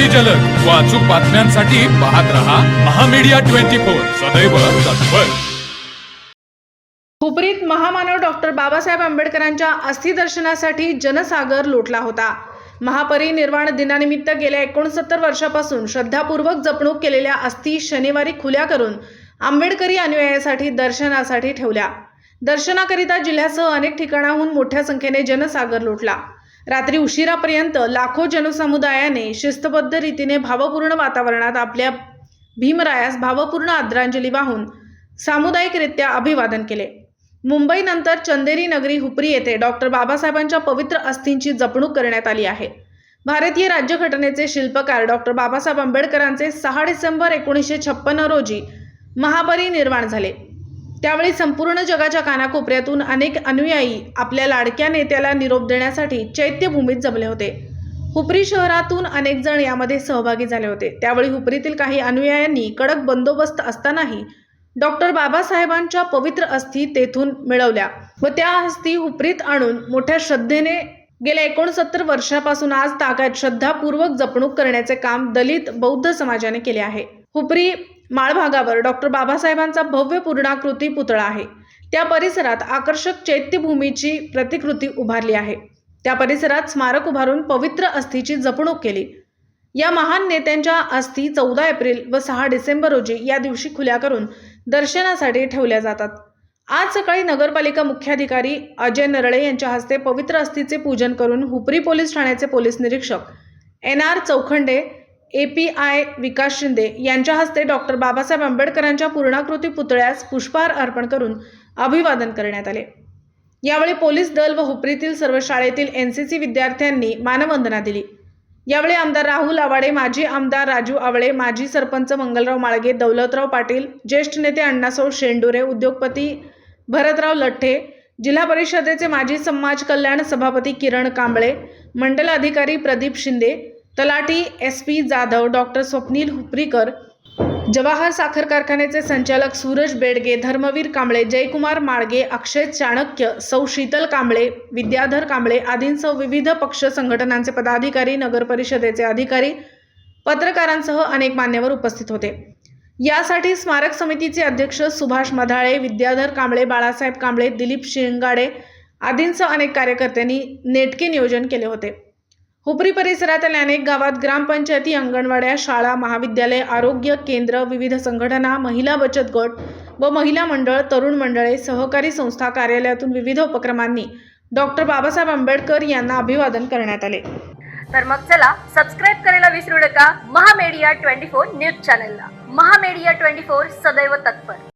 अतिजलद व अचूक बातम्यांसाठी पाहत रहा महामीडिया 24 सदैव तत्पर। हुपरीत महामानव डॉक्टर बाबासाहेब आंबेडकरांच्या अस्थि दर्शनासाठी जनसागर लोटला होता। महापरिनिर्वाण दिनानिमित्त गेल्या 69 वर्षापासून श्रद्धापूर्वक जपणूक केलेल्या अस्थी शनिवारी खुल्या करून आंबेडकरी अनुयायांसाठी दर्शनासाठी ठेवल्या। दर्शनाकरिता जिल्ह्यासह अनेक ठिकाणाहून मोठ्या संख्येने जनसागर लोटला। रात्री उशिरापर्यंत लाखो जनसमुदायाने शिस्तबद्ध रीतीने भावपूर्ण वातावरणात आपल्या भीमरायास भावपूर्ण आदरांजली वाहून सामुदायिकरित्या अभिवादन केले। मुंबईनंतर चंदेरी नगरी हुपरी येथे डॉक्टर बाबासाहेबांच्या पवित्र अस्थींची जपणूक करण्यात आली आहे। भारतीय राज्यघटनेचे शिल्पकार डॉक्टर बाबासाहेब आंबेडकरांचे 6 डिसेंबर 1956 रोजी महापरिनिर्वाण झाले। त्यावेळी संपूर्ण जगाच्या कानाकोपऱ्यातून अनेक अनुयायी आपल्या लाडक्या नेत्याला निरोप देण्यासाठी चैत्यभूमीत जमले होते। हुपरी शहरातून अनेक जण यामध्ये सहभागी झाले होते। त्यावेळी हुपरीतील काही अनुयायांनी कडक बंदोबस्त असतानाही डॉक्टर बाबासाहेबांच्या पवित्र अस्थी तेथून मिळवल्या व त्या अस्थी हुपरीत आणून मोठ्या श्रद्धेने गेल्या 69 वर्षापासून आज तागायत श्रद्धापूर्वक जपणूक करण्याचे काम दलित बौद्ध समाजाने केले आहे। हुपरी माळभागावर डॉक्टर बाबासाहेबांचा भव्य पूर्णाकृती पुतळा आहे। त्या परिसरात आकर्षक चैत्यभूमीची प्रतिकृती उभारली आहे। त्या परिसरात स्मारक उभारून पवित्र अस्थीची जपणूक केली। या महान नेत्यांच्या अस्थी 14 एप्रिल व 6 डिसेंबर रोजी या दिवशी खुल्या करून दर्शनासाठी ठेवल्या जातात। आज सकाळी नगरपालिका मुख्याधिकारी अजय नरळे यांच्या हस्ते पवित्र अस्थीचे पूजन करून हुपरी पोलीस ठाण्याचे पोलीस निरीक्षक NR चौखंडे, API विकास शिंदे यांच्या हस्ते डॉक्टर बाबासाहेब आंबेडकरांच्या पूर्णाकृती पुतळ्यास पुष्पहार अर्पण करून अभिवादन करण्यात आले। यावेळी पोलीस दल व हुपरीतील सर्व शाळेतील NCC विद्यार्थ्यांनी मानवंदना दिली। यावेळी आमदार राहुल आवाडे, माजी आमदार राजू आवळे, माजी सरपंच मंगलराव माळगे, दौलतराव पाटील, ज्येष्ठ नेते अण्णासाहेब शेंडुरे, उद्योगपती भरतराव लठ्ठे, जिल्हा परिषदेचे माजी समाज कल्याण सभापती किरण कांबळे, मंडल अधिकारी प्रदीप शिंदे, तलाठी SP जाधव, डॉक्टर स्वप्नील हुपरीकर, जवाहर साखर कारखान्याचे संचालक सूरज बेडगे, धर्मवीर कांबळे, जयकुमार माळगे, अक्षय चाणक्य, सौ शीतल कांबळे, विद्याधर कांबळे आदींसह विविध पक्ष संघटनांचे पदाधिकारी, नगर परिषदेचे अधिकारी, पत्रकारांसह अनेक मान्यवर उपस्थित होते। यासाठी स्मारक समितीचे अध्यक्ष सुभाष मधाळे, विद्याधर कांबळे, बाळासाहेब कांबळे, दिलीप शिंगाडे आदींसह अनेक कार्यकर्त्यांनी नेटके नियोजन केले होते। हुपरी परिसरातील अनेक गावात ग्रामपंचायती, अंगणवाड्या, शाळा, महाविद्यालय, आरोग्य केंद्र, विविध संघटना, महिला बचत गट व महिला मंडळ, तरुण मंडळे, सहकारी संस्था कार्यालयातून विविध उपक्रमांनी डॉक्टर बाबासाहेब आंबेडकर यांना अभिवादन करण्यात आले। तर मग चला सबस्क्राईब करायला विसरू नका महामीडिया 24 न्यूज चॅनलला। महामीडिया 24 सदैव तत्पर।